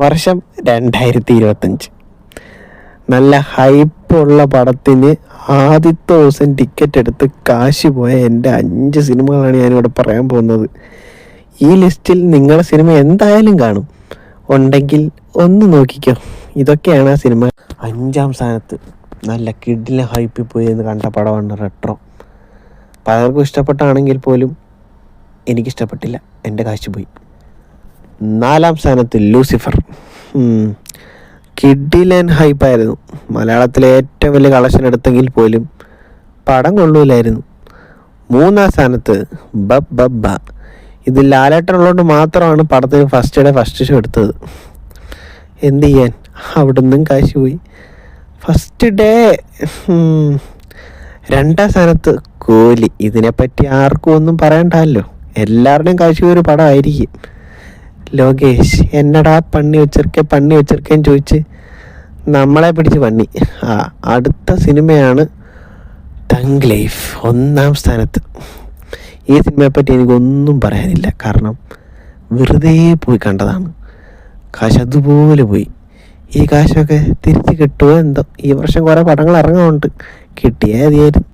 വർഷം 2025. നല്ല ഹൈപ്പുള്ള പടത്തിന് ആദ്യത്തെ ദിവസം ടിക്കറ്റ് എടുത്ത് കാശ് പോയ എൻ്റെ 5 സിനിമകളാണ് ഞാനിവിടെ പറയാൻ പോകുന്നത്. ഈ ലിസ്റ്റിൽ നിങ്ങളുടെ സിനിമ എന്തായാലും കാണും. ഉണ്ടെങ്കിൽ ഒന്ന് നോക്കിക്കോ. ഇതൊക്കെയാണ് ആ സിനിമ. 5-ാം സ്ഥാനത്ത് നല്ല കിഡിലെ ഹൈപ്പിൽ പോയി എന്ന് കണ്ട പടമാണ് റെട്രോ. പലർക്കും ഇഷ്ടപ്പെട്ടാണെങ്കിൽ പോലും എനിക്കിഷ്ടപ്പെട്ടില്ല, എൻ്റെ കാശ് പോയി. 4-ാം സ്ഥാനത്ത് ലൂസിഫർ. കിഡിലൻ ഹൈപ്പായിരുന്നു. മലയാളത്തിലെ ഏറ്റവും വലിയ കളക്ഷൻ എടുത്തെങ്കിൽ പോലും പടം കൊള്ളൂലായിരുന്നു. 3-ാം സ്ഥാനത്ത് ബബ്ബ. ഇത് ലാലേട്ടനുള്ളതുകൊണ്ട് മാത്രമാണ് പടത്തിന് ഫസ്റ്റ് ഷോ എടുത്തത്. എന്ത് ചെയ്യാൻ, അവിടെ നിന്നും കാശ് പോയി. First day. 2-ാം സ്ഥാനത്ത് കോഹ്ലി. ഇതിനെപ്പറ്റി ആർക്കും ഒന്നും പറയണ്ടല്ലോ, എല്ലാവരുടെയും കാശ് പോയ ഒരു പടമായിരിക്കും. ലോകേഷ് എന്നടാ പണി വെച്ചിരിക്കേന്ന് ചോദിച്ച് നമ്മളെ പിടിച്ച് പണി. അടുത്ത സിനിമയാണ് തഗ് ലൈഫ്, 1-ാം സ്ഥാനത്ത്. ഈ സിനിമയെപ്പറ്റി എനിക്കൊന്നും പറയാനില്ല, കാരണം വെറുതെ പോയി കണ്ടതാണ്. കാശ് അതുപോലെ പോയി. ഈ കാശൊക്കെ തിരിച്ച് കിട്ടുമോ എന്തോ. ഈ വർഷം കുറേ പടങ്ങൾ ഇറങ്ങുന്നുണ്ട്, കിട്ടിയാൽ മതിയായിരുന്നു.